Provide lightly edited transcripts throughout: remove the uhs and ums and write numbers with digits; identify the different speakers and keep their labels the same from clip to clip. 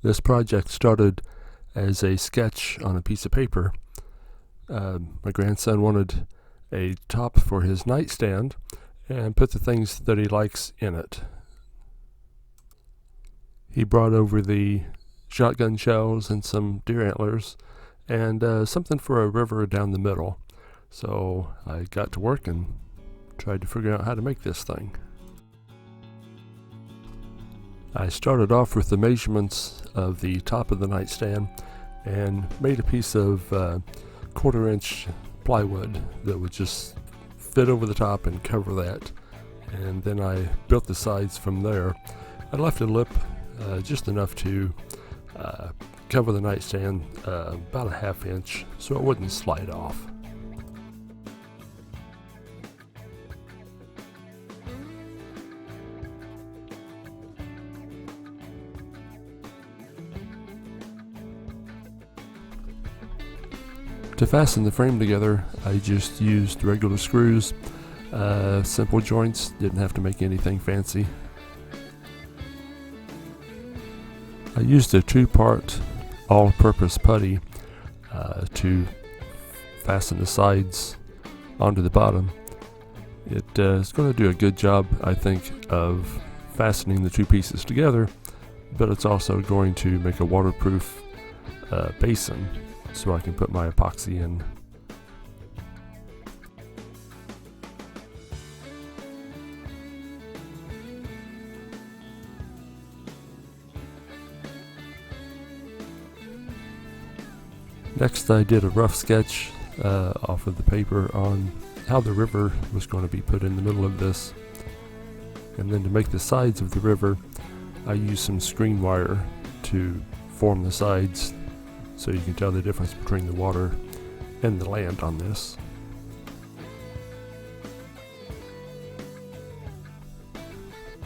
Speaker 1: This project started as a sketch on a piece of paper. My grandson wanted a top for his nightstand and put the things that he likes in it. He brought over the shotgun shells and some deer antlers and something for a river down the middle. So I got to work and tried to figure out how to make this thing. I started off with the measurements of the top of the nightstand and made a piece of 1/4 inch plywood that would just fit over the top and cover that. And then I built the sides from there. I left a lip just enough to cover the nightstand about a 1/2 inch so it wouldn't slide off. To fasten the frame together, I just used regular screws, simple joints, didn't have to make anything fancy. I used a 2-part all-purpose putty to fasten the sides onto the bottom. It is going to do a good job, I think, of fastening the two pieces together, but it's also going to make a waterproof basin so I can put my epoxy in. Next, I did a rough sketch off of the paper on how the river was going to be put in the middle of this. And then to make the sides of the river, I used some screen wire to form the sides so you can tell the difference between the water and the land on this.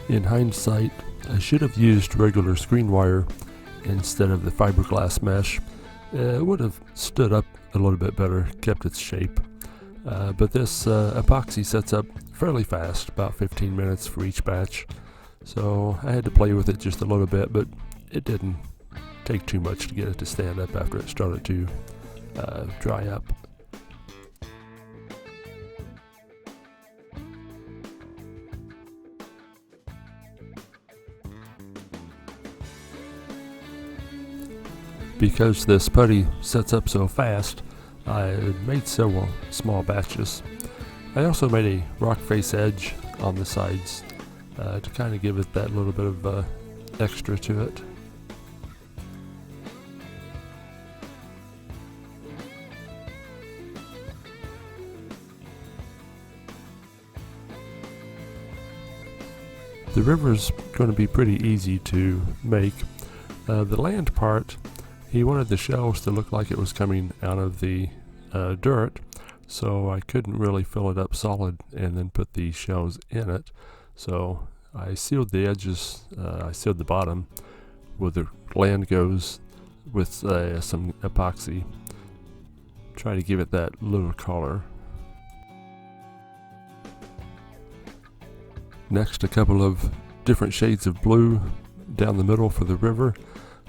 Speaker 1: In hindsight, I should have used regular screen wire instead of the fiberglass mesh. It would have stood up a little bit better, kept its shape. But this epoxy sets up fairly fast, about 15 minutes for each batch. So I had to play with it just a little bit, but it didn't take too much to get it to stand up after it started to dry up. Because this putty sets up so fast, I made several small batches. I also made a rock face edge on the sides to kind of give it that little bit of extra to it. The river's going to be pretty easy to make. The land part, he wanted the shells to look like it was coming out of the dirt, so I couldn't really fill it up solid and then put the shells in it. So I sealed the edges, I sealed the bottom where the land goes with some epoxy. Try to give it that little color. Next, a couple of different shades of blue down the middle for the river.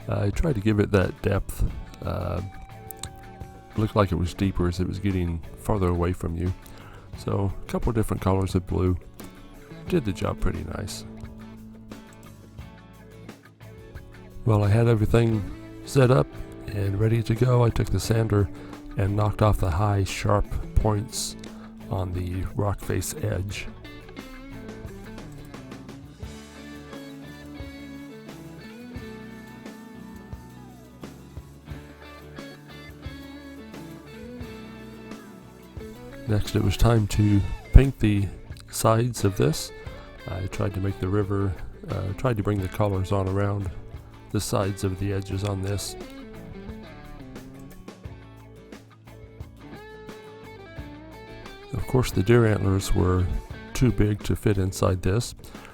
Speaker 1: I tried to give it that depth. Looked like it was deeper as it was getting farther away from you. So a couple different colors of blue. Did the job pretty nice. Well, I had everything set up and ready to go. I took the sander and knocked off the high, sharp points on the rock face edge. Next, it was time to paint the sides of this. I tried to make the river, tried to bring the colors on around the sides of the edges on this. Of course, the deer antlers were too big to fit inside this,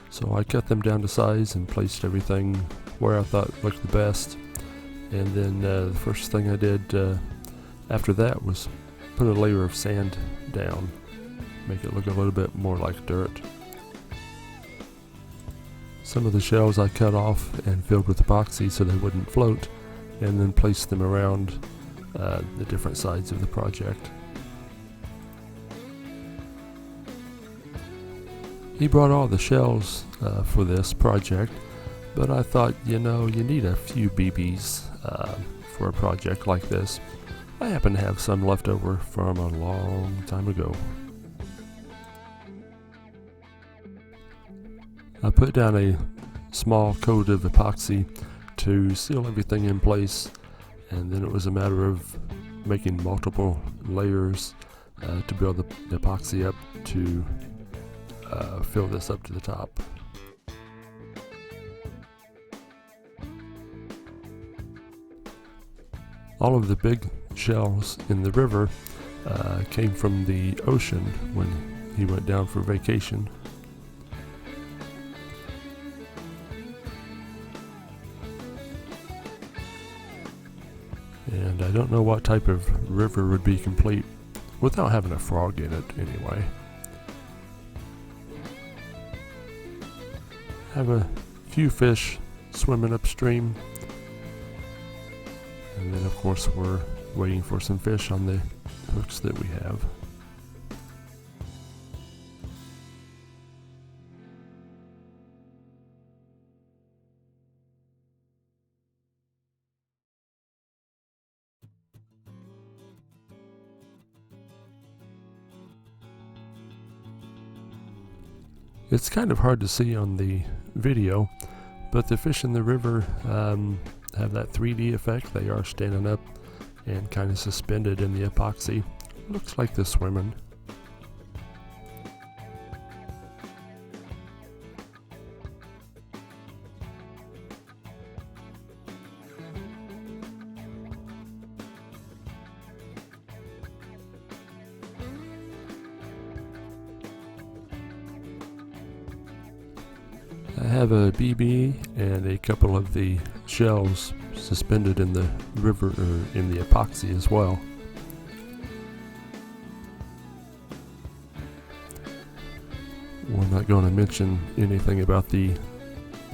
Speaker 1: so I cut them down to size and placed everything where I thought looked the best. And then the first thing I did after that was put a layer of sand down, make it look a little bit more like dirt. Some of the shells I cut off and filled with epoxy so they wouldn't float, and then placed them around the different sides of the project. He brought all the shells for this project, but I thought, you know, you need a few BBs for a project like this. I happen to have some left over from a long time ago. I put down a small coat of epoxy to seal everything in place, and then it was a matter of making multiple layers to build the epoxy up to fill this up to the top. All of the big shells in the river came from the ocean when he went down for vacation. And I don't know what type of river would be complete without having a frog in it anyway. Have a few fish swimming upstream. And then of course we're waiting for some fish on the hooks that we have. It's kind of hard to see on the video, but the fish in the river have that 3D effect. They are standing up and kind of suspended in the epoxy. Looks like they're swimming. I have a BB and a couple of the shells suspended in the river, or in the epoxy as well. We're not going to mention anything about the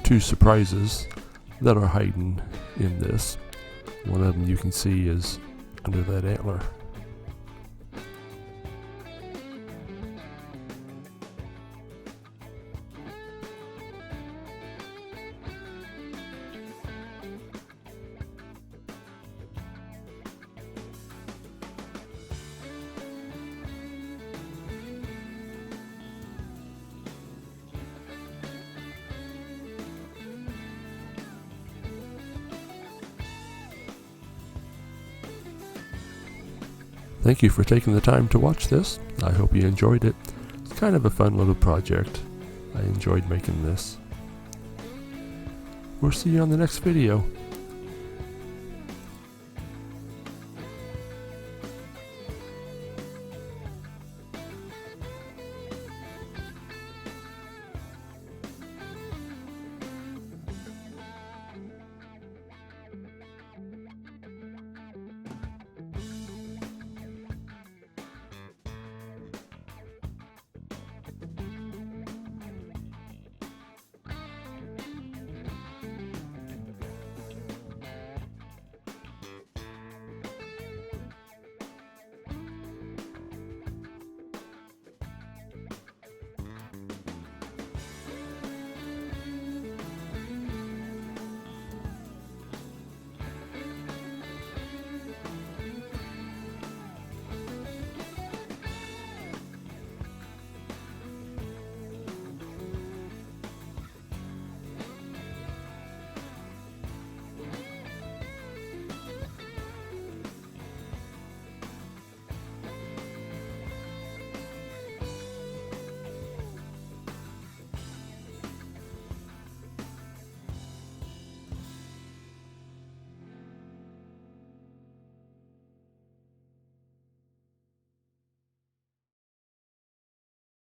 Speaker 1: two surprises that are hiding in this. One of them you can see is under that antler. Thank you for taking the time to watch this. I hope you enjoyed it. It's kind of a fun little project. I enjoyed making this. We'll see you on the next video.